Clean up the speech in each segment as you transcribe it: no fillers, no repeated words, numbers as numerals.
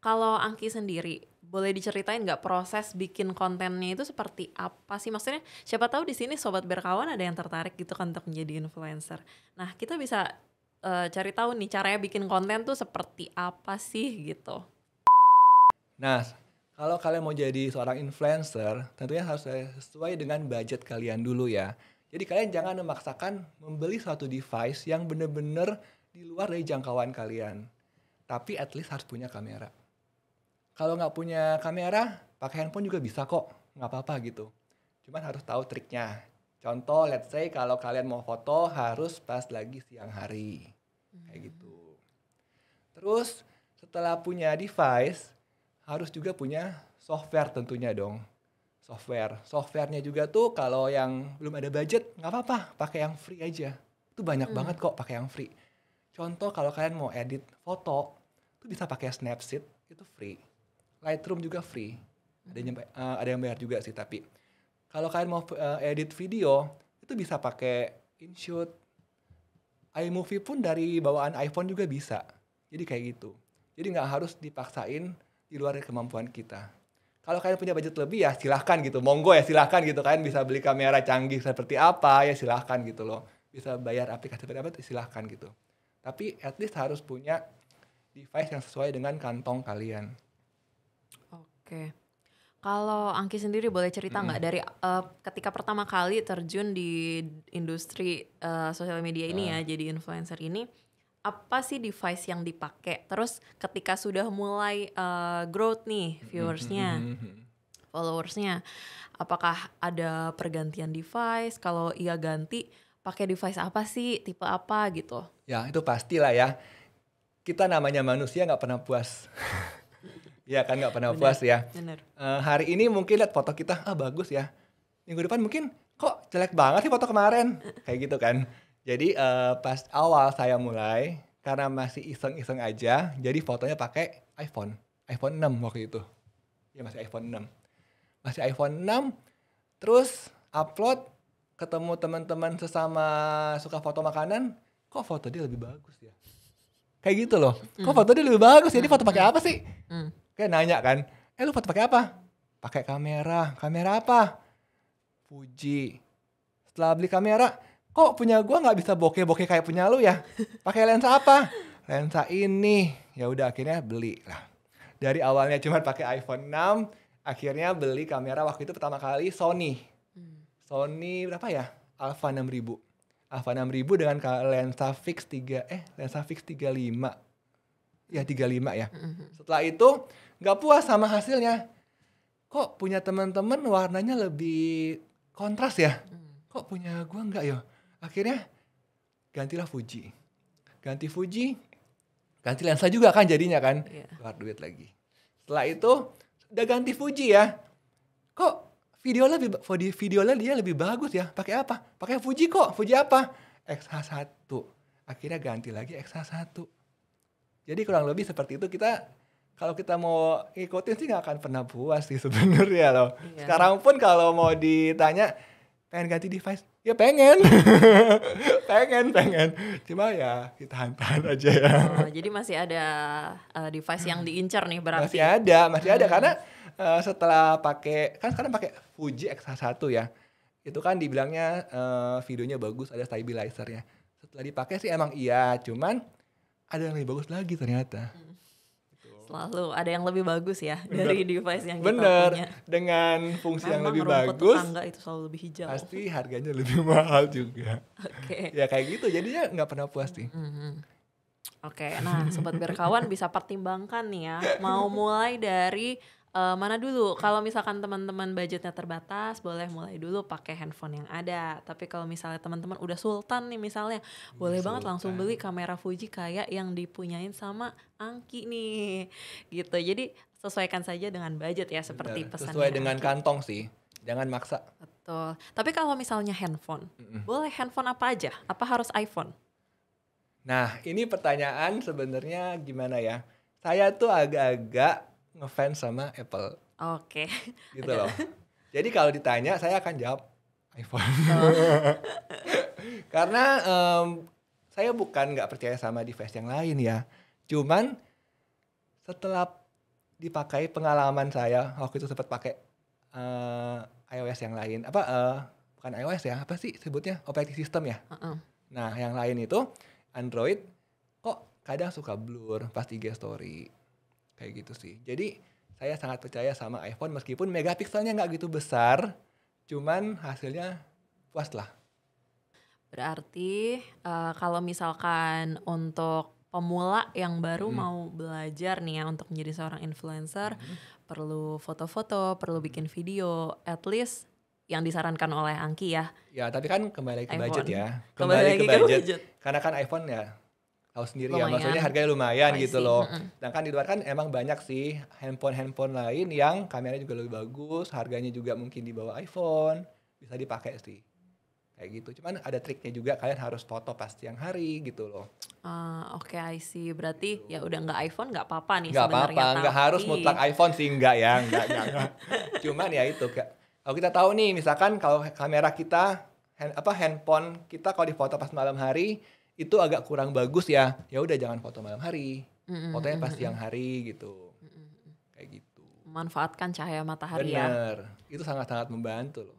Kalau Angki sendiri, boleh diceritain nggak proses bikin kontennya itu seperti apa sih? Maksudnya siapa tahu di sini sobat berkawan ada yang tertarik gitu kan untuk menjadi influencer. Nah, kita bisa cari tahu nih caranya bikin konten tuh seperti apa sih gitu. Nah, kalau kalian mau jadi seorang influencer, tentunya harus sesuai dengan budget kalian dulu ya. Jadi kalian jangan memaksakan membeli suatu device yang benar-benar di luar dari jangkauan kalian. Tapi at least harus punya kamera. Kalau nggak punya kamera, pakai handphone juga bisa kok, nggak apa-apa gitu. Cuman harus tahu triknya. Contoh, let's say kalau kalian mau foto harus pas lagi siang hari, kayak gitu. Terus setelah punya device, harus juga punya software tentunya dong. Softwarenya juga tuh kalau yang belum ada budget, nggak apa-apa, pakai yang free aja. Itu banyak banget kok pakai yang free. Contoh kalau kalian mau edit foto, itu bisa pakai Snapseed, itu free. Lightroom juga free. Ada yang bayar juga sih tapi. Kalau kalian mau edit video, itu bisa pakai InShoot. iMovie pun dari bawaan iPhone juga bisa. Jadi kayak gitu. Jadi nggak harus dipaksain di luar dari kemampuan kita. Kalau kalian punya budget lebih ya silahkan gitu. Monggo ya silahkan gitu. Kalian bisa beli kamera canggih seperti apa ya silahkan gitu loh. Bisa bayar aplikasi seperti apa silahkan gitu. Tapi at least harus punya device yang sesuai dengan kantong kalian. Oke. Kalau Angki sendiri boleh cerita nggak dari ketika pertama kali terjun di industri sosial media ini ya, jadi influencer ini, apa sih device yang dipakai? Terus ketika sudah mulai growth nih viewersnya, followersnya, apakah ada pergantian device? Kalau iya ganti, pakai device apa sih? Tipe apa gitu? Ya itu pastilah ya. Kita namanya manusia nggak pernah puas. Ya kan nggak pernah puas ya. Bener. Hari ini mungkin lihat foto kita, bagus ya. Minggu depan mungkin kok jelek banget sih foto kemarin. Kayak gitu kan. Jadi pas awal saya mulai, karena masih iseng-iseng aja, jadi fotonya pakai iPhone 6 waktu itu. Ya masih iPhone 6. Masih iPhone 6, terus upload, ketemu teman-teman sesama suka foto makanan, kok foto dia lebih bagus ya. Kayak gitu loh. Kok foto dia lebih bagus ya, dia foto pakai apa sih? Kayak nanya kan, lu foto pakai apa? Pakai kamera. Kamera apa? Fuji. Setelah beli kamera, kok punya gua nggak bisa bokeh-bokeh kayak punya lu ya? Pakai lensa apa? Lensa ini. Ya udah akhirnya beli lah. Dari awalnya cuma pakai iPhone 6, akhirnya beli kamera waktu itu pertama kali Sony. Sony berapa ya? Alpha 6000. Alpha 6000 dengan lensa fix 35. Ya 35 ya. Setelah itu nggak puas sama hasilnya. Kok punya teman-teman warnanya lebih kontras ya? Kok punya gua nggak ya? Akhirnya gantilah Fuji. Ganti Fuji, ganti lensa juga kan jadinya kan. Keluar duit lagi. Setelah itu udah ganti Fuji ya. Kok videonya dia lebih bagus ya? Pakai apa? Pakai Fuji kok. Fuji apa? XH1. Akhirnya ganti lagi XH1. Jadi kurang lebih seperti itu. Kalau kita mau ngikutin sih nggak akan pernah puas sih sebenarnya loh. Iya. Sekarang pun kalau mau ditanya pengen ganti device, ya pengen. pengen. Cuma ya kita tahan aja ya. Jadi masih ada device yang diincar nih berarti. Masih ada karena setelah pakai, kan sekarang pakai Fuji X1 ya. Itu kan dibilangnya videonya bagus, ada stabilizernya. Setelah dipakai sih emang iya, cuman ada yang lebih bagus lagi ternyata. Selalu ada yang lebih bagus ya. Dari device yang kita punya. Dengan fungsi yang lebih bagus. Tetangga itu selalu lebih hijau. Pasti harganya lebih mahal juga. Oke. Ya kayak gitu, jadinya nggak pernah puas sih. Oke, nah sobat berkawan bisa pertimbangkan nih ya. Mau mulai dari mana dulu? Kalau misalkan teman-teman budgetnya terbatas, boleh mulai dulu pakai handphone yang ada. Tapi kalau misalnya teman-teman udah sultan nih misalnya, boleh banget langsung beli kamera Fuji kayak yang dipunyain sama Angki nih. Gitu. Jadi sesuaikan saja dengan budget ya, seperti pesannya. Sesuai dengan kantong sih, jangan maksa. Betul. Tapi kalau misalnya handphone, boleh handphone apa aja? Apa harus iPhone? Nah, ini pertanyaan sebenarnya gimana ya? Saya tuh agak-agak ngefans sama Apple. Oke. Gitu loh. Jadi kalau ditanya saya akan jawab iPhone. Karena saya bukan nggak percaya sama device yang lain ya. Cuman setelah dipakai pengalaman saya waktu itu sempat pakai iOS yang lain. Bukan iOS ya, apa sih sebutnya? Operating system ya. Nah, yang lain itu Android kok kadang suka blur pas IG story. Kayak gitu sih. Jadi saya sangat percaya sama iPhone meskipun megapikselnya nggak gitu besar, cuman hasilnya puas lah. Berarti kalau misalkan untuk pemula yang baru Mm-mm. mau belajar nih ya untuk menjadi seorang influencer, perlu foto-foto, perlu bikin video, at least yang disarankan oleh Angki ya, Ya, tapi kan kembali ke budget iPhone. ya. Kembali lagi ke budget. Karena kan iPhone ya tahu sendiri ya, maksudnya Lumayan harganya lumayan gitu pricey. loh. Sedangkan di luar kan emang banyak sih handphone lain yang kameranya juga lebih bagus, harganya juga mungkin di bawah iPhone, bisa dipakai sih. Kayak gitu. Cuman ada triknya juga, kalian harus foto pas siang hari gitu loh. Oke, I see. Berarti ya udah nggak iPhone nggak apa-apa nih Nggak sebenarnya. apa-apa, nggak harus Tapi mutlak iPhone sih, enggak ya, enggak. Cuman ya itu, kalau kita tahu nih, misalkan kalau kamera kita, handphone kita kalau difoto pas malam hari, itu agak kurang bagus ya, ya udah jangan foto malam hari, fotonya pas siang hari gitu, kayak gitu. manfaatkan cahaya matahari ya. Bener, itu sangat-sangat membantu loh.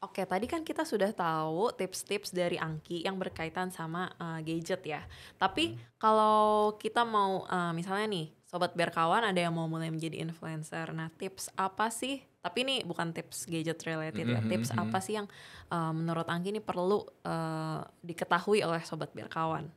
Oke, tadi kan kita sudah tahu tips-tips dari Angki yang berkaitan sama gadget ya. Tapi kalau kita mau misalnya nih, Sobat Berkawan ada yang mau mulai menjadi influencer. Nah, tips apa sih? Tapi ini bukan tips gadget related ya. Tips apa sih yang menurut Angki ini perlu diketahui oleh Sobat Berkawan?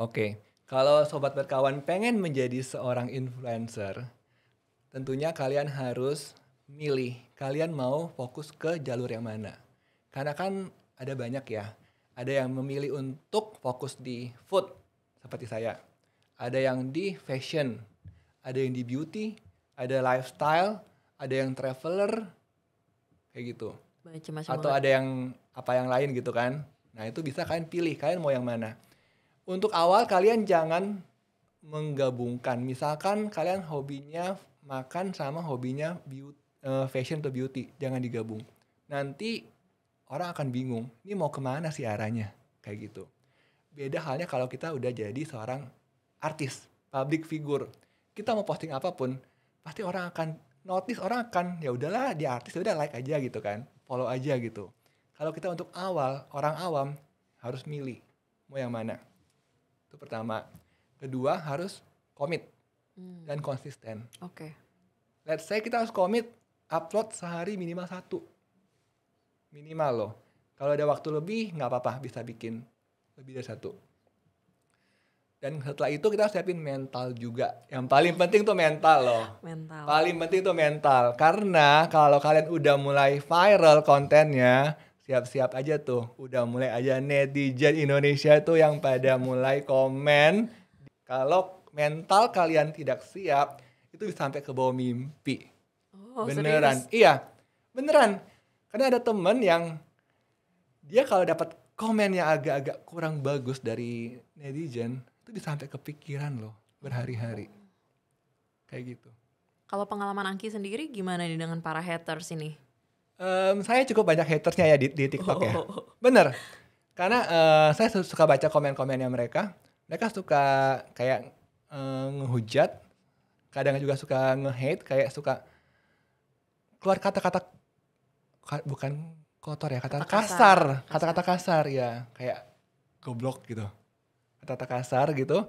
Oke, kalau Sobat Berkawan pengen menjadi seorang influencer, tentunya kalian harus milih, kalian mau fokus ke jalur yang mana. Karena kan ada banyak ya, ada yang memilih untuk fokus di food, seperti saya. Ada yang di fashion, ada yang di beauty, ada lifestyle, ada yang traveler, kayak gitu. Macam-macam Atau banget. ada yang apa yang lain gitu kan. Nah itu bisa kalian pilih, kalian mau yang mana. Untuk awal kalian jangan menggabungkan. Misalkan kalian hobinya makan sama hobinya fashion atau beauty, jangan digabung. Nanti orang akan bingung, ini mau kemana sih arahnya, kayak gitu. Beda halnya kalau kita udah jadi seorang artis, public figure. Kita mau posting apapun, pasti orang akan notice, orang akan ya udahlah dia artis, udah like aja gitu kan, follow aja gitu. Kalau kita untuk orang awam harus milih mau yang mana. Itu pertama. Kedua harus komit dan konsisten. Oke. Let's say kita harus komit upload sehari minimal 1. Minimal loh. Kalau ada waktu lebih nggak apa-apa, bisa bikin lebih dari 1. Dan setelah itu kita harus siapin mental juga. Yang paling penting tuh mental loh. Mental. Paling penting tuh mental. Karena kalau kalian udah mulai viral kontennya, siap-siap aja tuh. Udah mulai aja netizen Indonesia tuh yang pada mulai komen. Kalau mental kalian tidak siap, itu bisa sampai ke bawah mimpi. Oh, Beneran. serius? Iya, beneran. Karena ada temen yang dia kalau dapat komen yang agak-agak kurang bagus dari netizen, itu bisa sampai kepikiran loh berhari-hari. Kayak gitu. Kalau pengalaman Angki sendiri gimana nih dengan para haters ini? Saya cukup banyak hatersnya ya di TikTok ya. Bener. Karena saya suka baca komen-komennya mereka. Mereka suka kayak ngehujat. Kadang juga suka nge-hate. Kayak suka keluar kata-kata bukan kotor ya, kata kasar. Kata-kata kasar ya. Kayak goblok gitu. Kata-kata kasar gitu.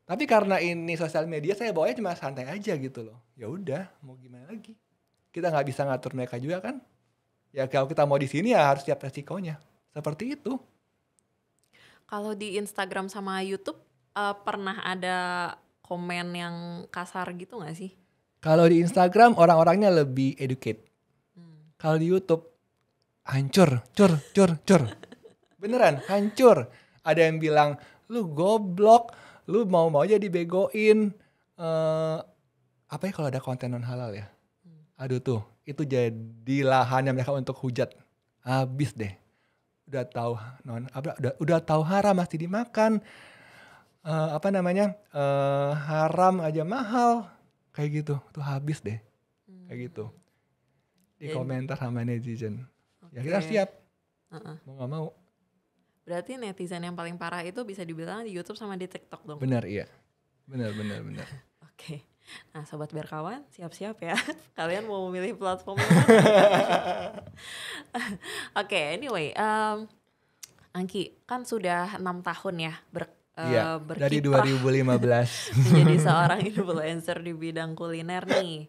Tapi karena ini sosial media, saya bawanya cuma santai aja gitu loh. Ya udah, mau gimana lagi? Kita nggak bisa ngatur mereka juga kan? Ya kalau kita mau di sini ya harus siap resikonya. Seperti itu. Kalau di Instagram sama YouTube pernah ada komen yang kasar gitu nggak sih? Kalau di Instagram orang-orangnya lebih educate. Kalau di YouTube hancur, cur. Beneran, hancur. Ada yang bilang, lu goblok, lu mau aja dibegoin. Apa ya kalau ada konten non halal ya? Aduh tuh, itu jadi lahannya mereka untuk hujat. Habis deh. Udah tahu haram masih dimakan. Haram aja mahal. Kayak gitu, tuh habis deh. Kayak gitu. Di komentar sama netizen. Ya kita siap. Mau gak mau. Berarti netizen yang paling parah itu bisa dibilang di YouTube sama di TikTok dong? Benar, iya. Benar. Oke. Nah, sobat berkawan, siap-siap ya. Kalian mau memilih platform yang mana? Oke, anyway, Angki kan sudah 6 tahun ya Iya, dari berkiprah 2015. menjadi seorang influencer di bidang kuliner nih.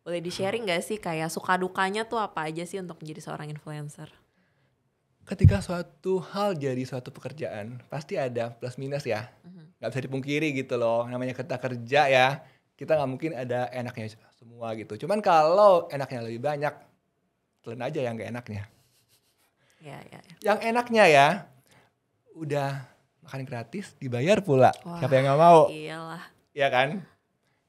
Boleh di-sharing gak sih kayak suka dukanya tuh apa aja sih untuk menjadi seorang influencer? Ketika suatu hal jadi suatu pekerjaan, pasti ada plus minus ya. Nggak bisa dipungkiri gitu loh. Namanya kita kerja ya, kita nggak mungkin ada enaknya semua gitu. Cuman kalau enaknya lebih banyak, telan aja yang nggak enaknya. Ya, ya, ya. Yang enaknya ya, udah makan gratis dibayar pula. Wah, Siapa yang nggak mau? iyalah. Ya kan?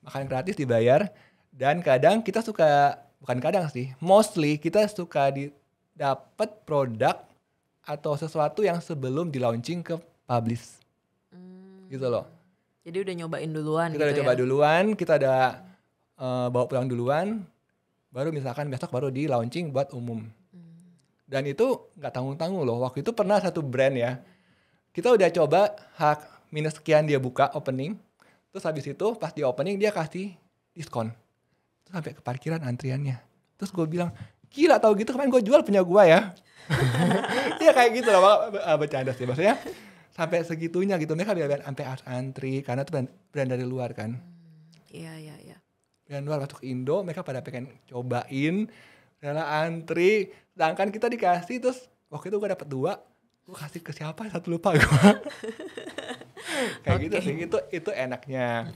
Makan gratis dibayar. Dan kadang kita suka, bukan kadang sih, mostly kita suka dapat produk atau sesuatu yang sebelum di launching ke publish. Gitu loh. Jadi udah nyobain duluan Kita gitu udah ya? coba duluan, kita udah bawa pulang duluan, baru misalkan besok baru di launching buat umum. Dan itu nggak tanggung-tanggung loh. Waktu itu pernah satu brand ya, kita udah coba minus sekian dia buka opening, terus habis itu pas di opening dia kasih diskon. Terus sampai ke parkiran antriannya. Terus gue bilang, gila tau gitu kemarin gue jual punya gue ya. Ya kayak gitu loh, bercanda sih. Maksudnya sampai segitunya gitu, mereka biar sampai antri karena itu brand dari luar kan. Iya, iya, iya. Brand luar masuk ke Indo, mereka pada pengen cobain, rela antri, sedangkan kita dikasih. Terus waktu itu gue dapet 2, gue kasih ke siapa satu lupa gue. Kayak gitu sih, itu enaknya.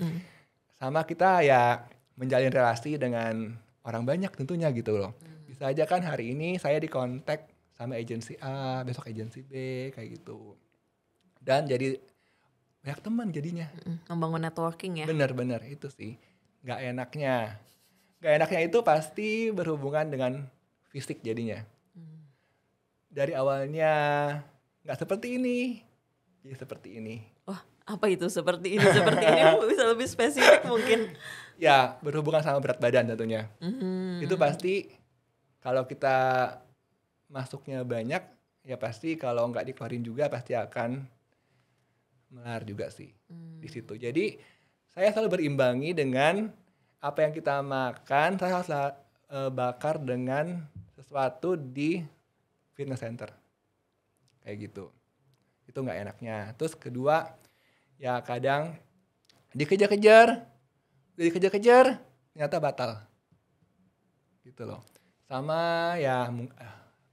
Sama kita ya menjalin relasi dengan orang banyak tentunya gitu loh. Bisa aja kan hari ini saya dikontak sama agensi A, besok agensi B, kayak gitu. Dan jadi banyak teman jadinya. Membangun networking ya? Bener-bener itu sih. Gak enaknya itu pasti berhubungan dengan fisik jadinya. Dari awalnya gak seperti ini, jadi seperti ini. Wah, apa itu seperti ini? Seperti ini bisa lebih spesifik mungkin. Ya, berhubungan sama berat badan tentunya. Itu pasti kalau kita masuknya banyak, ya pasti kalau nggak dikeluarin juga pasti akan melar juga sih di situ. Jadi saya selalu berimbangi dengan apa yang kita makan, saya harus bakar dengan sesuatu di fitness center. Kayak gitu. Itu nggak enaknya. Terus kedua, ya kadang dikejar-kejar, ternyata batal. Gitu loh. Sama ya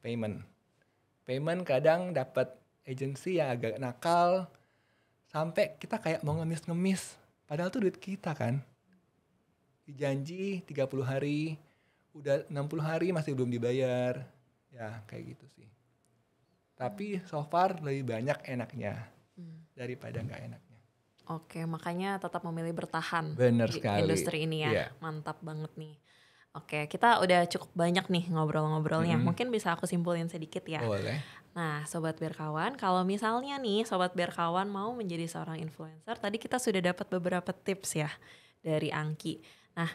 payment kadang dapat agensi yang agak nakal sampai kita kayak mau ngemis padahal tuh duit kita kan. Dijanji 30 hari, udah 60 hari masih belum dibayar. Ya kayak gitu sih. Tapi so far lebih banyak enaknya daripada nggak enaknya. Oke, makanya tetap memilih bertahan Bener di sekali. industri ini ya. Yeah. Mantap banget nih. Oke, kita udah cukup banyak nih ngobrol-ngobrolnya. Mungkin bisa aku simpulin sedikit ya. Boleh. Nah, Sobat Berkawan, kalau misalnya nih Sobat Berkawan mau menjadi seorang influencer, tadi kita sudah dapat beberapa tips ya dari Angki. Nah,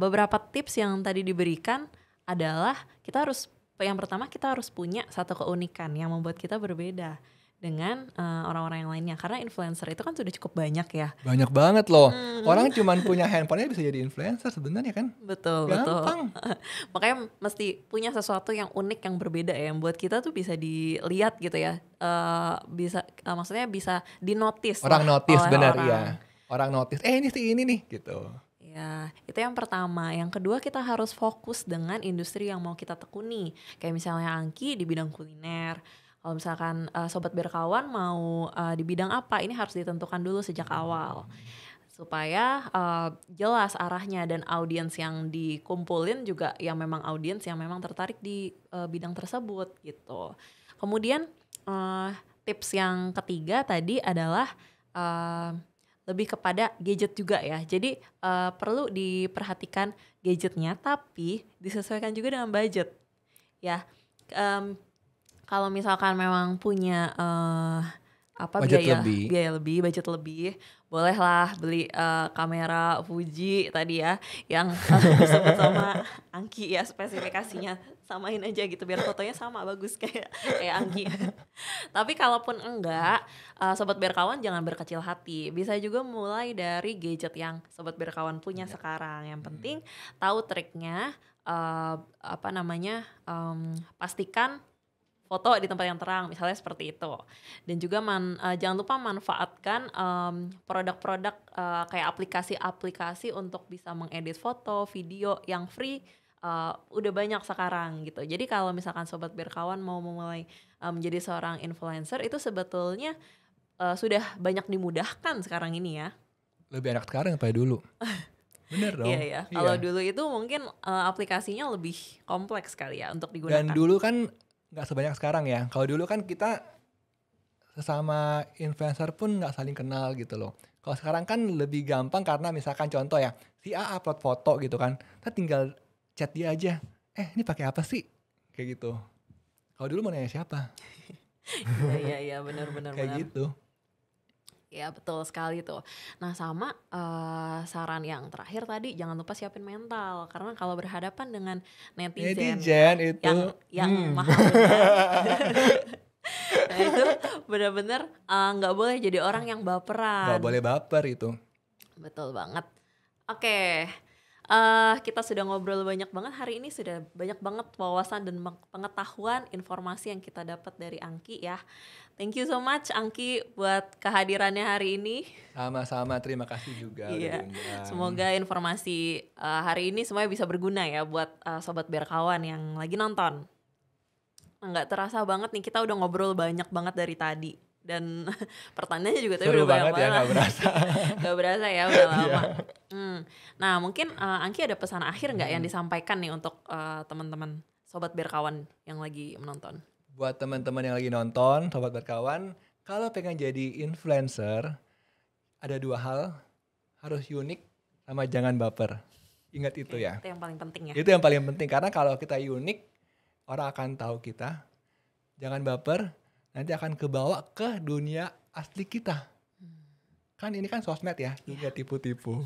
beberapa tips yang tadi diberikan adalah yang pertama kita harus punya satu keunikan yang membuat kita berbeda dengan orang-orang yang lainnya. Karena influencer itu kan sudah cukup banyak ya. Banyak banget loh. Orang cuman punya handphonenya bisa jadi influencer sebenarnya kan. Betul, gampang. betul. Makanya mesti punya sesuatu yang unik, yang berbeda ya. Yang buat kita tuh bisa dilihat gitu ya. Maksudnya bisa dinotis. Orang notice benar orang. ya. Orang notice, ini sih ini nih gitu. Ya, itu yang pertama. Yang kedua kita harus fokus dengan industri yang mau kita tekuni. Kayak misalnya Angki di bidang kuliner. Kalau misalkan Sobat Berkawan mau di bidang apa, ini harus ditentukan dulu sejak awal. Supaya jelas arahnya dan audiens yang dikumpulin juga yang memang audiens yang memang tertarik di bidang tersebut gitu. Kemudian tips yang ketiga tadi adalah lebih kepada gadget juga ya. Jadi perlu diperhatikan gadgetnya tapi disesuaikan juga dengan budget. Ya, kalau misalkan memang punya budget biaya lebih, budget lebih, bolehlah beli kamera Fuji tadi ya yang disebut sama Angki ya, spesifikasinya samain aja gitu biar fotonya sama bagus kayak Angki. Tapi kalaupun enggak, Sobat Berkawan jangan berkecil hati. Bisa juga mulai dari gadget yang Sobat Berkawan punya sekarang. Yang penting tahu triknya, pastikan foto di tempat yang terang, misalnya seperti itu. Dan juga jangan lupa manfaatkan produk-produk kayak aplikasi-aplikasi untuk bisa mengedit foto, video yang free. Udah banyak sekarang gitu. Jadi kalau misalkan Sobat Berkawan mau memulai menjadi seorang influencer, itu sebetulnya sudah banyak dimudahkan sekarang ini ya. Lebih enak sekarang daripada dulu. Bener dong. Iya. Kalau dulu itu mungkin aplikasinya lebih kompleks kali ya untuk digunakan. Dan dulu kan nggak sebanyak sekarang ya. Kalau dulu kan kita sesama influencer pun nggak saling kenal gitu loh. Kalau sekarang kan lebih gampang karena misalkan contoh ya, si A upload foto gitu kan, kita tinggal chat dia aja. Ini pakai apa sih? Kayak gitu. Kalau dulu mau nanya siapa? Iya benar. Kayak gitu. Ya betul sekali tuh. Nah sama saran yang terakhir tadi, jangan lupa siapin mental. Karena kalau berhadapan dengan netizen itu yang mahal benar. Nah itu benar-benar gak boleh jadi orang yang baperan. Gak boleh baper itu. Betul banget. Oke. Kita sudah ngobrol banyak banget hari ini, sudah banyak banget wawasan dan pengetahuan informasi yang kita dapat dari Angki ya. Thank you so much Angki buat kehadirannya hari ini. Sama-sama, terima kasih juga. Iya. Semoga informasi hari ini semuanya bisa berguna ya buat Sobat Berkawan yang lagi nonton. Nggak terasa banget nih, kita udah ngobrol banyak banget dari tadi. Dan pertanyaannya juga tadi udah banyak banget. Ya, gak berasa ya, udah lama. Nah mungkin Angki ada pesan akhir nggak yang disampaikan nih untuk teman-teman Sobat Berkawan yang lagi menonton? Buat teman-teman yang lagi nonton, Sobat Berkawan, kalau pengen jadi influencer, ada 2 hal, harus unik sama jangan baper. Ingat itu ya. Itu yang paling penting ya. Itu yang paling penting, karena kalau kita unik, orang akan tahu kita. Jangan baper, nanti akan kebawa ke dunia asli kita. Kan ini kan sosmed ya, juga tipu-tipu.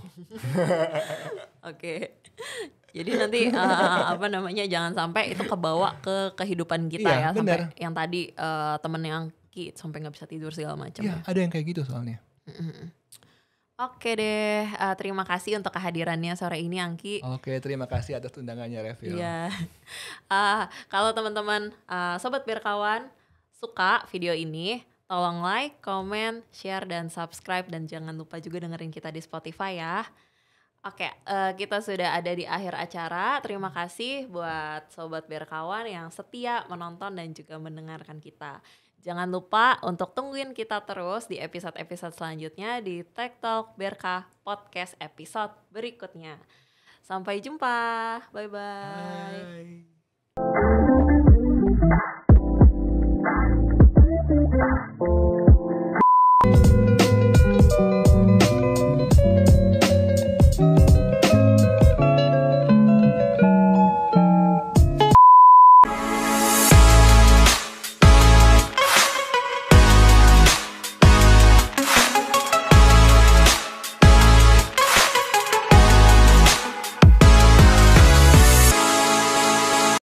Oke. Jadi nanti jangan sampai itu kebawa ke kehidupan kita ya, bener. sampai yang tadi temennya Angki sampai nggak bisa tidur segala macam. Iya, ada yang kayak gitu soalnya. Oke deh, terima kasih untuk kehadirannya sore ini Angki. Oke, terima kasih atas undangannya Revil. Iya. Kalau teman-teman Sobat Berkawan suka video ini, tolong like, comment, share, dan subscribe. Dan jangan lupa juga dengerin kita di Spotify ya. Oke, kita sudah ada di akhir acara. Terima kasih buat Sobat Berkawan yang setia menonton dan juga mendengarkan kita. Jangan lupa untuk tungguin kita terus di episode-episode selanjutnya di Tech Talk Berkah Podcast episode berikutnya. Sampai jumpa. Bye-bye. Bye.